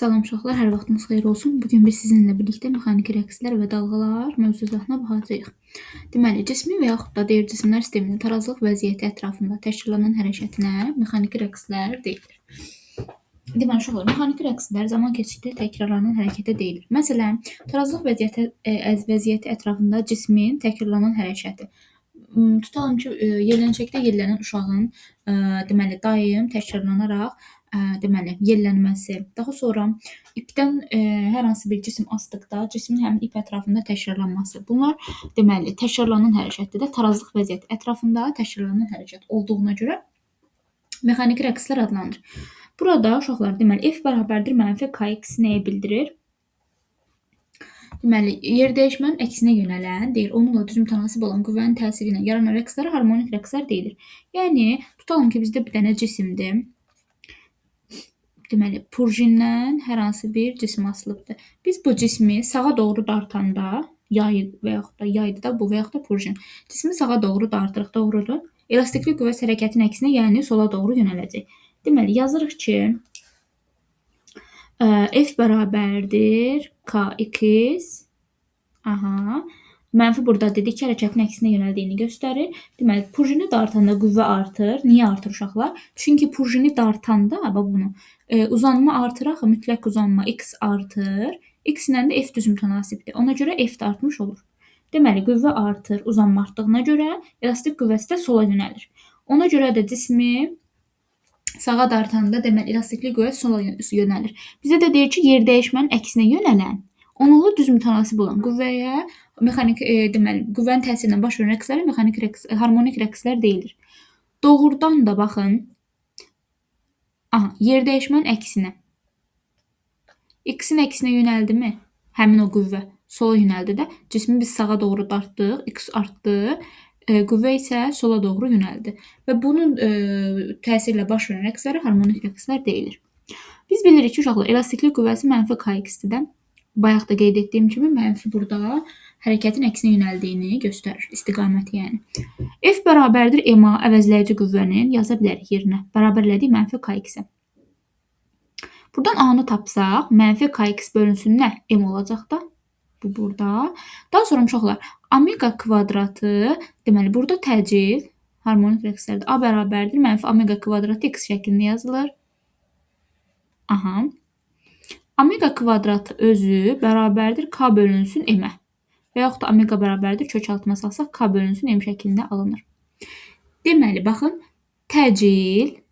Salam uşaqlar, hər vaxtınız xeyir olsun. Bugün biz sizinlə birlikdə mexaniki rəqslər və dalğalar mövzuatına baxacağıq. Deməli, cismi və yaxud da deyir cisimlər sisteminin tarazlıq vəziyyəti ətrafında təşkil olunan hərəkətinə mexaniki rəqslər deyilir. Deməli, uşaqlar, mexaniki rəqslər zaman keçdikcə təkrarlanan hərəkətə deyilir. Məsələn, tarazlıq vəziyyəti ətrafında cismin təkrarlanan hərəkəti. Tutalım ki, yerlənəcəkdə yellənən uşağın deməli daim təkrarlanaraq deməli yellənməsi, daha sonra ipdən hər hansı bir cisim asdıqda cismin həmin ip ətrafında təkrarlanması. Bunlar deməli təkrarlanan hərəkətdir də tarazlıq vəziyyəti ətrafında təkrarlanan hərəkət olduğuna görə mexaniki rəqslər adlanır. Burada uşaqlar deməli F bərabərdir mənfi kx nəyi bildirir? Deməli, yerdəyişmənin əksinə yönələn, deyir, onunla düzüm tənasib olan qüvvənin təsiri ilə yaranan rəqslərə harmonik rəqslər deyilir. Yəni, tutalım ki, bizdə bir dənə cisimdir. Deməli, purjindən hər hansı bir cisim asılıbdır. Biz bu cismi sağa doğru dartanda, yay və yaxud da yaydır da bu və yaxud da purjin. Cismi sağa doğru dartırıq, doğrudur. Elastikli qüvvə hərəkətin əksinə, yəni sola doğru yönələcək. Deməli, yazırıq ki, F bərabərdir Kx. Mənfi burada dedik ki, hərəkətin əksinə yönəldiyini göstərir. Deməli, purjini dartanda qüvvə artır. Niyə artır uşaqlar? Çünki purjini dartanda, bunu uzanma artır axı, mütləq uzanma x artır. X ilə də F düzüm tənasibdir. Ona görə F də artmış olur. Deməli, qüvvə artır, uzanma artdığına görə elastik qüvvəsi də sola yönəlir. Ona görə də cismi sağa dartanda deməli elastikli qüvvə sola yönəlir. Bizə də deyir ki, yerdəyişmənin əksinə yönələn, onunla düzüm tənasib olan qüvvəyə mexaniki deməli qüvvənin təsirindən baş verən rəqslərə harmonik rəqslər deyilir. Doğrudan da baxın, yerdəyişmənin əksinə. X-in əksinə yönəldimi? Həmin o qüvvə sola yönəldi də. Cismi biz sağa doğru dartdıq, X artdı. Qüvvə isə sola doğru yönəldi. Və bunun təsiri ilə baş verən rəqslərə harmonik rəqslər deyilir. Biz bilirik ki, uşaqlar, elastiklik qüvvəsi mənfi Kx-dir də. Bayaq da qeyd etdiyim kimi, mənfi burada hərəkətin əksinə yönəldiyini göstərir, istiqaməti yəni. F bərabərdir MA əvəzləyici qüvvənin yaza bilərik yerinə. Bərabərlədik mənfi Kx-ə. Buradan A-nı tapsaq, mənfi Kx bölünsün nə? M olacaq da. Bu burada. Daha sonra uşaqlar, omega kvadratı, deməli, burada təcil, harmonik rəqslərdir. A bərabərdir mənfi omega kvadratı x şəklində yazılır. Omega kvadratı özü bərabərdir K bölünsün M-ə. Və yaxud da omega bərabərdir kök altıma salsaq K bölünsün M şəklində alınır. Deməli, baxın, təcil,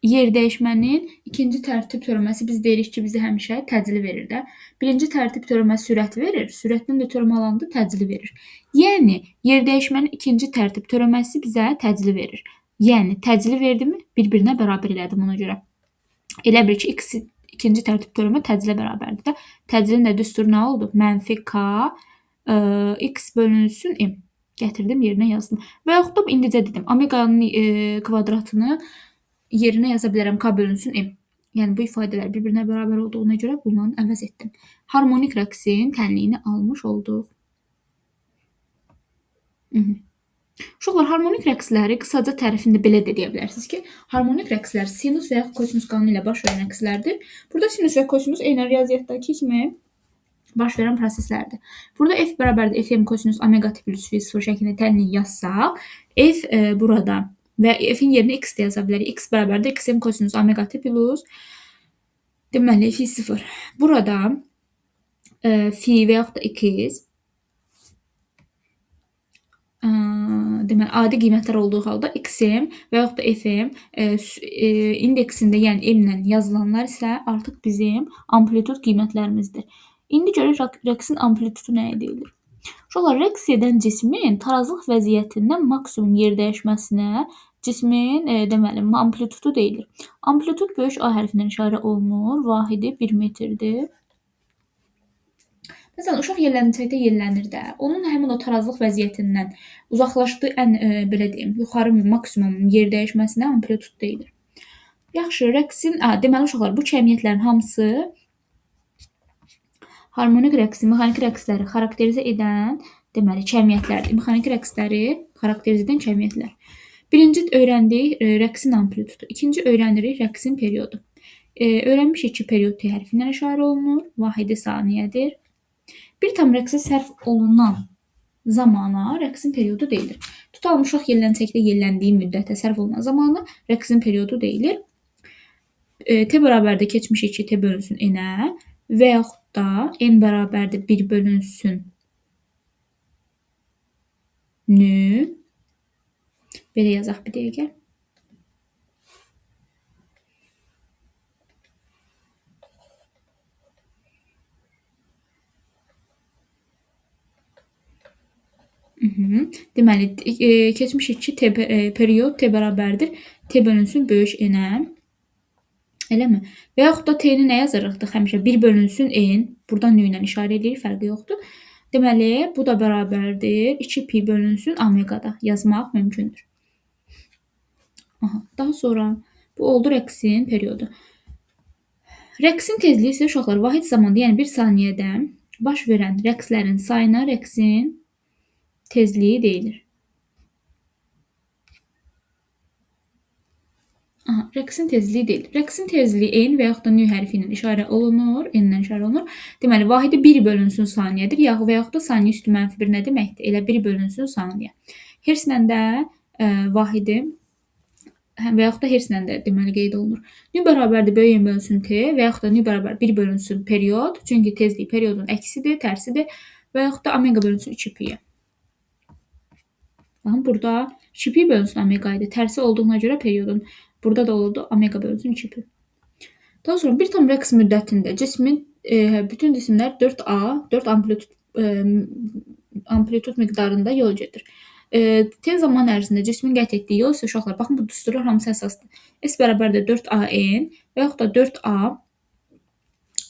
yerdəyişmənin ikinci tərtib törəməsi biz deyirik ki, bizə həmişə təcili verir də. Birinci tərtib törəməsi sürəti verir, sürətdən də törəmə alanda təcili verir. Yəni, yerdəyişmənin ikinci tərtib törəməsi bizə təcili verir. Yəni, təcili verdimi? Bir-birinə bərabər elədim ona görə. Elə bir ki, ikinci tərtib törəmə təcili bərabərdir də. Təcilin də düsturu nə oldu? Mənfi K x bölünsün M. Gətirdim, yerinə yazdım. Və yaxud da indicə dedim, omeganın kvadratını yerinə yaza bilərəm K bölünsün M. Yəni, bu ifadələr bir-birinə bərabər olduğuna görə bunları əvəz etdim. Harmonik rəqsin tənliyini almış olduq. Uşaqlar, harmonik rəqsləri qısaca tərifində belə də deyə bilərsiniz ki, harmonik rəqslər sinus və yaxud kosinus qanunu ilə baş verən rəqslərdir. Burada sinus və kosinus eyni riyaziyyatdakı kimi baş verən proseslərdir. Burada F bərabərdir Fm kosinus omega t plus phi 0 şəklində tənliyi yazsaq, F burada və F-in yerinə x də yaza bilərik. X bərabərdir xm kosinus omega t plus deməli phi 0. Burada phi və yaxud da x deməli adi qiymətlər olduğu halda xm və yaxud da fm indeksində, yəni m ilə yazılanlar isə artıq bizim amplitud qiymətlərimizdir. İndi görək rəqsin amplitudu nəyə deyilir? Uşaqlar, rəqs edən cismin tarazlıq vəziyyətindən maksimum yerdəyişməsinə cismin deməli amplitudu deyilir. Amplitud böyük A hərfindən işarə olunur. Vahidi 1 metrdir. Məsələn, uşaq yellənəcəkdə yellənir də. Onun həmin o tarazlıq vəziyyətindən uzaqlaşdığı ən belə deyim, yuxarı maksimum yerdəyişməsinə amplitud deyilir. Yaxşı, rəqsin, deməli uşaqlar, bu kəmiyyətlərin hamısı harmonik rəqsi, mexaniki rəqsləri xarakterizə edən deməli kəmiyyətlərdir. Mexaniki rəqsləri xarakterizə edən kəmiyyətlər. Birinci öyrəndik rəqsin amplitudu. İkinci öyrənirik rəqsin periodu. Öyrənmişik ki, period T hərfi ilə işarə olunur. Vahidi saniyədir. Bir tam rəqsə sərf olunan zamana rəqsin periodu deyilir. Tutalmışıq yelləncəkdə yelləndiyi müddətə sərf olunan zamana rəqsin periodu deyilir. T bərabərdir keçmişik ki, T bölünsün N-ə və yaxud da N bərabərdir 1 bölünsün N. Belə yazaq bir dəqiqə. Deməli, keçmişik ki, period T bərabərdir T bölünsün böyük N-ə. Eləmi? Və yaxud da T-ni nə yazırıqdır? Həmişə 1 bölünsün N. Buradan N ilə işarə edirik, fərqi yoxdur. Deməli, bu da bərabərdir 2 pi bölünsün omegada yazmaq mümkündür. Daha sonra bu oldu rəqsin periodu. Rəqsin tezliyi isə uşaqlar vahid zamanda, yəni 1 saniyədə baş verən rəqslərin sayına rəqsin tezliyi deyilir. Rəqsin tezliyi deyil. Rəqsin tezliyi N və yaxud da N hərfi ilə işarə olunur. N ilə işarə olunur. Deməli, vahidi 1 bölünsün saniyədir. Və yaxud da saniyə üstü mənfi 1 nə deməkdir? Elə 1 bölünsün saniyə. Herslə də vahidi və yaxud da herslə də deməli qeyd olunur. N bərabərdir böyük N bölünsün T və yaxud da N bərabər 1 bölünsün period. Çünki tezlik periodun əksidir, tərsidir. Və yaxud da omega bölünsün 2 pi-yə. Baxın, burada 2 pi bölünsün omega idi. Tərsi olduğuna görə periodun burada da olurdu omega bölünsün 2 pi. Daha sonra bir tam rəqs müddətində cismin bütün cisimlər 4A, 4 amplitud miqdarında yol gedir. T zaman ərzində cismin qət etdiyi yol isə uşaqlar, baxın, bu düsturlar hamısı əsasdır. S bərabərdir 4AN və yaxud da 4A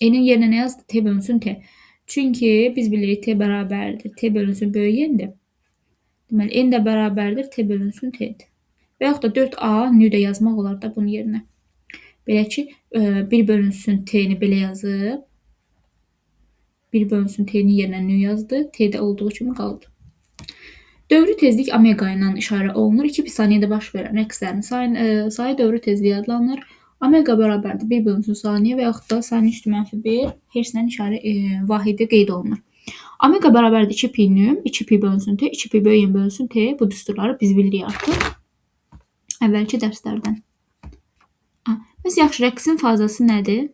N-in yerinə nə yazdı? T bölünsün T. Çünki biz bilirik T bərabərdir T bölünsün böyük N-dir. Deməli, N də bərabərdir T bölünsün T-dir. Və yaxud da 4A N-ü də yazmaq olar da bunun yerinə. Belə ki, 1 bölünsün T-ni belə yazıb, 1 bölünsün T-ni yerinə N yazdı, T-də olduğu kimi qaldı. Dövrü tezlik omega ilə işarə olunur. 2 pi saniyədə baş verən rəqslərin sayı dövrü tezliyi adlanır. Omega bərabərdir 1 bölünsün saniyə və yaxud da saniyə üstü mənfi 1 herslə işarə vahidi qeyd olunur. Omega bərabərdir 2 pi N, 2 pi bölünsün T, 2 pi böyük N bölünsün T. Bu düsturları biz bilirik artıq əvvəlki dərslərdən. Bəs yaxşı, rəqsin fazası nədir?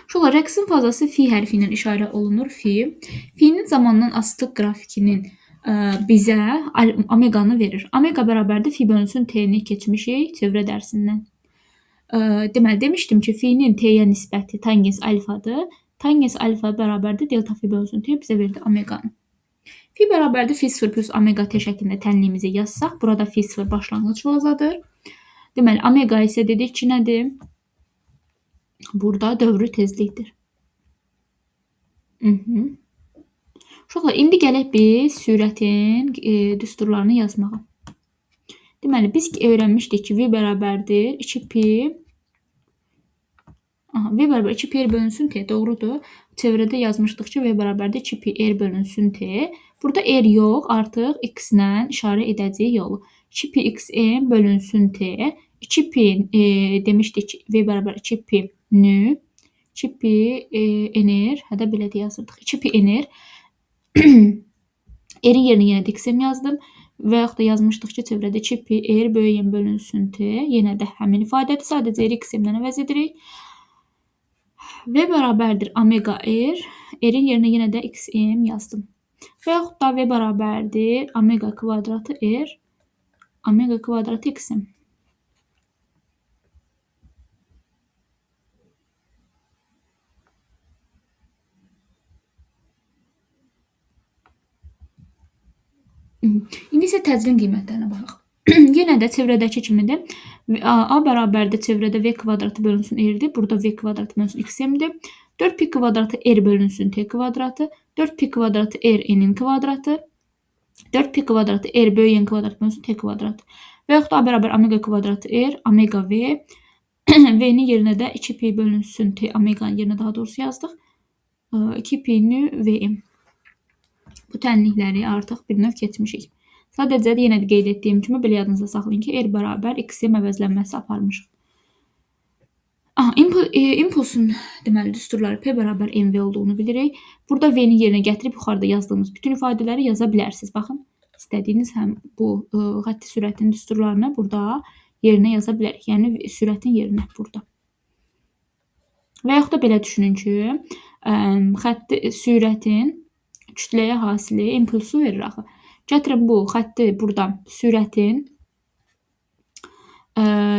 Şola, rəqsin fazası fi hərfi ilə işarə olunur. Fi'nin zamandan asılıq qrafikinin bizə omeganı verir. Omega bərabərdir fi bölünsün T-ni keçmişik çevrə dərsindən. Deməli, demişdim ki, fi'nin T-yə nisbəti tangens alfadır. Tangens alfa bərabərdir delta fi bölünsün T bizə verdi omeganı. Fi bərabərdir fi 0 plus omega T şəklində tənliyimizi yazsaq, burada fi 0 başlanğıc fazadır. Deməli, omega isə dedik ki, nədir? Burada dövrü tezlikdir. Uşaqlar, indi gələk biz sürətin düsturlarını yazmağa. Deməli, biz öyrənmişdik ki, V bərabərdir 2 pi V bərabər 2 pi R bölünsün T, doğrudur. Çevrədə yazmışdıq ki, V bərabərdir 2 pi R bölünsün T. Burada R yox, artıq X-lə işarə edəcəyik yolu. 2 pi XN bölünsün T. 2 pi demişdik ki, V bərabər 2 pi N. 2 pi NR, hədə belə də yazırdıq. 2 pi NR. R-in yerinə yenə də XM yazdım. Və yaxud da yazmışdıq ki, çevrədə 2 pi R böyük N bölünsün T. Yenə də həmin ifadədir. Sadəcə R XM-lə əvəz edirik. V bərabərdir omega R. R-in yerinə yenə də XM yazdım. Və yaxud da V bərabərdir omega kvadratı R. Omega kvadratı XM. İndi isə təcrin qiymətlərinə baxaq. Yenə də çevrədəki kimidir. A bərabərdir çevrədə V kvadratı bölünsün R-dir. Burada V kvadratı bölünsün XM-dir. 4 pi kvadratı R bölünsün T kvadratı. 4 pi kvadratı R N-in kvadratı. 4 pi kvadratı R böyük N kvadratı bölünsün T kvadratı. Və yaxud da A bərabər omega kvadratı R, omega V. V-nin yerinə də 2 pi bölünsün T, omeganın yerinə daha doğrusu yazdıq. 2 pi N V M. Bu tənlikləri artıq bir növ keçmişik. Sadəcə yenə də qeyd etdiyim kimi belə yadınızda saxlayın ki, R bərabər X-in əvəzlənməsi aparmışıq. İmpulsun deməli düsturları P bərabər mv olduğunu bilirik. Burada V-ni yerinə gətirib yuxarıda yazdığımız bütün ifadələri yaza bilərsiniz. Baxın, istədiyiniz həm bu xətti sürətin düsturlarını burada yerinə yaza bilərik. Yəni sürətin yerinə burada. Və yaxud da belə düşünün ki, xətti sürətin kütləyə hasili impulsu verir axı. Gətirin bu xətti buradan sürətin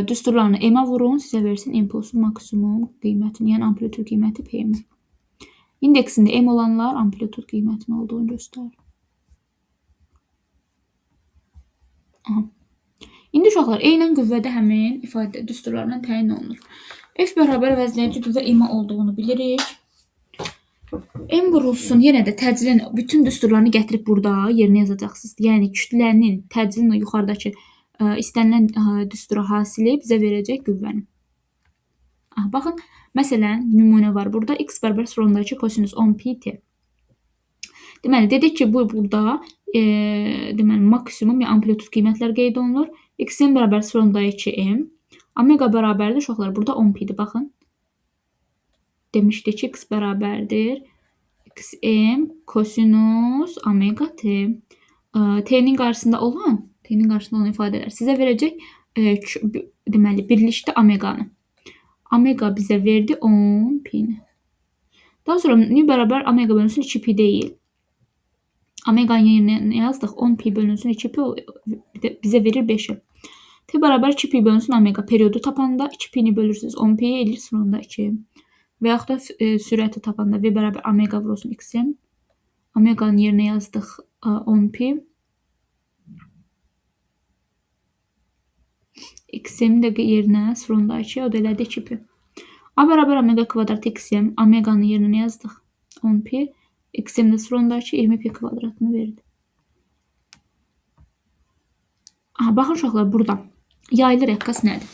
düsturlarını M-ə vurun, sizə versin impulsun maksimum qiymətini, yəni amplitud qiyməti P-mi. İndeksində M olanlar amplitud qiymətinin olduğunu göstərir. Aha. İndi uşaqlar, eynən qüvvədə həmin ifadə düsturlarla təyin olunur. F bərabər əvəzləyici qüvvə M olduğunu bilirik. M vurulsun, yenə də təcilin bütün düsturlarını gətirib burada yerinə yazacaqsınız. Yəni kütlənin təcilin yuxarıdakı istənilən düstura hasili bizə verəcək qüvvəni. Baxın, məsələn, nümunə var burada. X bərabər sonrandakı kosinus 10 pi t. Deməli, dedik ki, bu burada deməli, maksimum, yəni amplitud qiymətlər qeyd olunur. X-in bərabər sonrandakı m. Omega bərabərdir, uşaqlar, burada 10 pi-dir, baxın. Demişdik ki, X bərabərdir xm kosinus omega t. T-nin qarşısında olan ifadələr sizə verəcək deməli, birlikdə omeganı. Omega bizə verdi 10 pi-ni. Daha sonra nü bərabər omega bölünsün 2 pi deyil. Omeganın yerinə yazdıq. 10 pi bölünsün 2 pi bizə verir 5-i. T bərabər 2 pi bölünsün omega periodu tapanda 2 pi-ni bölürsünüz. 10 pi edir sonunda 2. Və yaxud da sürəti tapanda V bərabər omega vurulsun X-in. Omeganın yerinə yazdıq 10 pi. X-in də yerinə sonundakı o da elədi 2 pi. A bərabər omega kvadrat X-in. Omeganın yerinə yazdıq 10 pi. X-in də sonundakı 20 pi kvadratını verdi. Baxın uşaqlar, burada yaylı rəqqas nədir?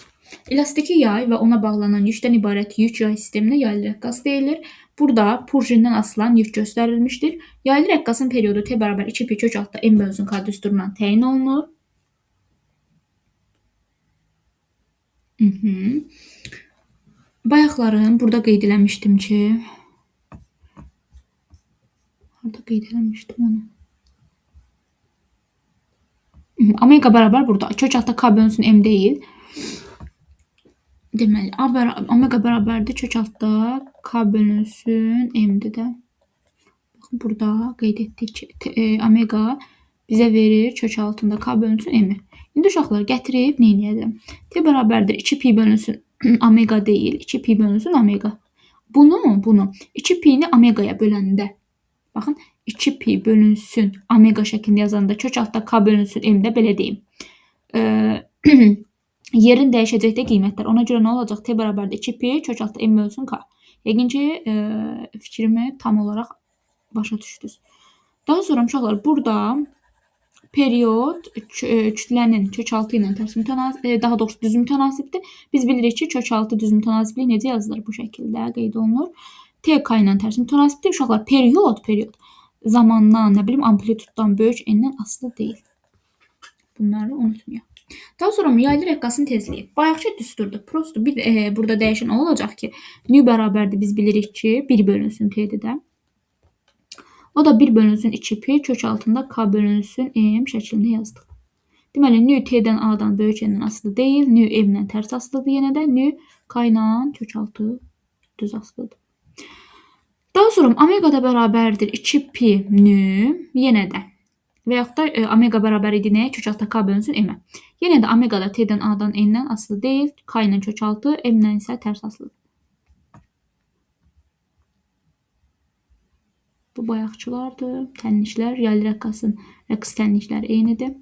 Elastiki yay və ona bağlanan yükdən ibarət yük yay sisteminə yaylı rəqqas deyilir. Burada purjindən asılan yük göstərilmişdir. Yaylı rəqqasın periodu T bərabər 2 pi kök altda M bölünsün K düsturundan təyin olunur. Bayaqların burada qeyd eləmişdim ki, harada qeyd eləmişdim onu? Omega bərabər burada. Kök altda K bölünsün M deyil. Deməli, omega bərabərdir kök altda K bölünsün M-dir də. Baxın, burada qeyd etdik ki, omega bizə verir kök altında K bölünsün M-i. İndi uşaqlar gətirib nə edəcəm? T bərabərdir 2 pi bölünsün omega deyil, 2 pi bölünsün omega. Bunu 2 pi-ni omegaya böləndə, baxın, 2 pi bölünsün omega şəklində yazanda kök altda K bölünsün M-də belə deyim. Yerin dəyişəcək də qiymətlər. Ona görə nə olacaq? T bərabərdir 2 pi kök altda M bölünsün K. Yəqin ki, fikrimi tam olaraq başa düşdünüz. Daha sonra uşaqlar, burada period kütlənin kök altı ilə tərs mütənasib, daha doğrusu düz mütənasibdir. Biz bilirik ki, kök altı düz mütənasiblik necə yazılır? Bu şəkildə qeyd olunur. T K ilə tərs mütənasibdir. Uşaqlar, period zamandan, nə bilim, amplituddan böyük n-dən asılı deyil. Bunları unutmayaq. Daha sonra yaylı rəqqasın tezliyi. Bayaqki düsturdur. Prosto bir burada dəyişən olacaq ki, nü bərabərdir, biz bilirik ki, 1 bölünsün T-dir də. O da 1 bölünsün 2 pi kök altında K bölünsün M şəklində yazdıq. Deməli, nü T-dən A-dan böyük n-dən asılı deyil, nü M-dən tərs asılıdır yenə də, nü K ilə kök altı düz asılıdır. Daha sonra omega da bərabərdir 2 pi nü, yenə də və yaxud da omega bərabər idi nəyə? Kök altda K bölünsün M-ə. Yenə də omega da T-dən A-dan N-dən asılı deyil, K ilə kök altı, M-dən isə tərs asılıdır. Bu bayaqçılardır, tənliklər, yaylı rəqqasın rəqs tənlikləri eynidir.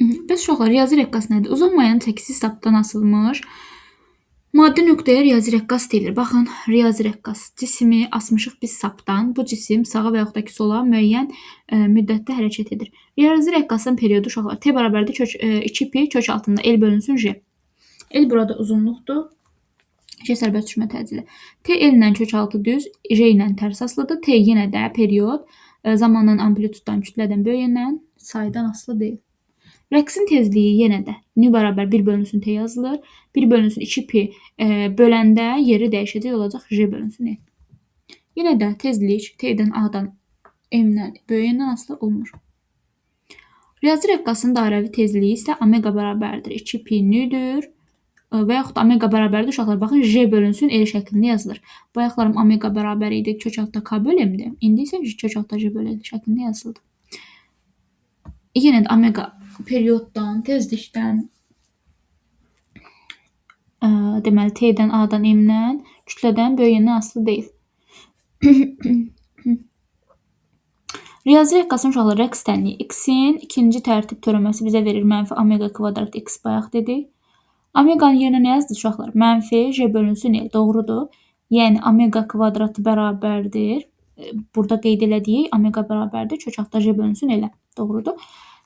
Bəs uşaqlar, yazı rəqqas nədir? Uzanmayan çəkisi sapdan asılmış Maddi nöqtəyə riyazi rəqqas deyilir. Baxın, riyazi rəqqas cismi asmışıq biz sapdan. Bu cisim sağa və yaxud da ki sola müəyyən müddətdə hərəkət edir. Riyazi rəqqasın periodu uşaqlar t bərabərdir 2pi kök altında l bölünsün j. L burada uzunluqdur. J sərbəst düşmə təcili. T l ilə kök altı düz, j ilə tərs asılıdır. T yenə də period zamanın amplituddan, kütlədən böyüyəndən saydan asılı deyil. Rəqsin tezliyi yenə də nü bərabər 1 bölünsün t yazılır. 1 bölünsün 2pi böləndə yeri dəyişəcək olacaq j bölünsün n. Yenə də tezlik t-dən a-dan m-dən böyüyəndən asılı olmur. Riyazi rəqqasın dairəvi tezliyi isə omega bərabərdir 2pi nüdür və yaxud omega bərabərdir uşaqlar. Baxın j bölünsün l şəklində yazılır. Bayaqlarım omega bərabər idi kök altda k bölü m-dir. İndi isə kök altda j bölü l şəklində yazıldı. Yenə də omega perioddan, tezlikdən, deməli t-dən, a-dan, m-dən, kütlədən böyüyəndən asılı deyil. Riyazi rəqqasın uşaqlar rəqs tənliyi x-in ikinci tərtib törəməsi bizə verir mənfi omega kvadrat x bayaq dedik. Omeganın yerinə nə yazdı uşaqlar? Mənfi j bölünsün l. Doğrudur. Yəni omega kvadratı bərabərdir. Burada qeyd elədiyik omega bərabərdir kök altda j bölünsün l. Doğrudur.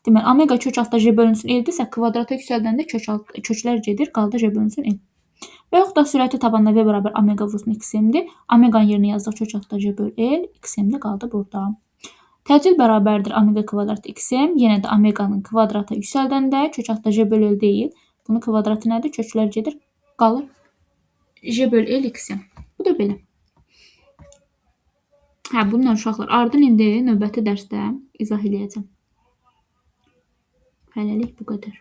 Deməli, omega kök altda j bölünsün l-dirsə, kvadrata yüksəldəndə köklər gedir, qaldı j bölünsün l. Və yaxud da sürəti tabanda v bərabər omega vursun x-m'dir. Omeganın yerinə yazdıq kök altda j bölü l, x-m'də qaldı burada. Təcil bərabərdir omega kvadrat x-m. Yenə də omeganın kvadrata yüksəldəndə kök altda j bölü l deyil. Bunun kvadratı nədir? Köklər gedir, qalır j bölü l x-m. Bu da belə. Bunlar uşaqlar. Ardın indi növbəti dərsdə izah eləyəcəm. Hələlik bu qədər.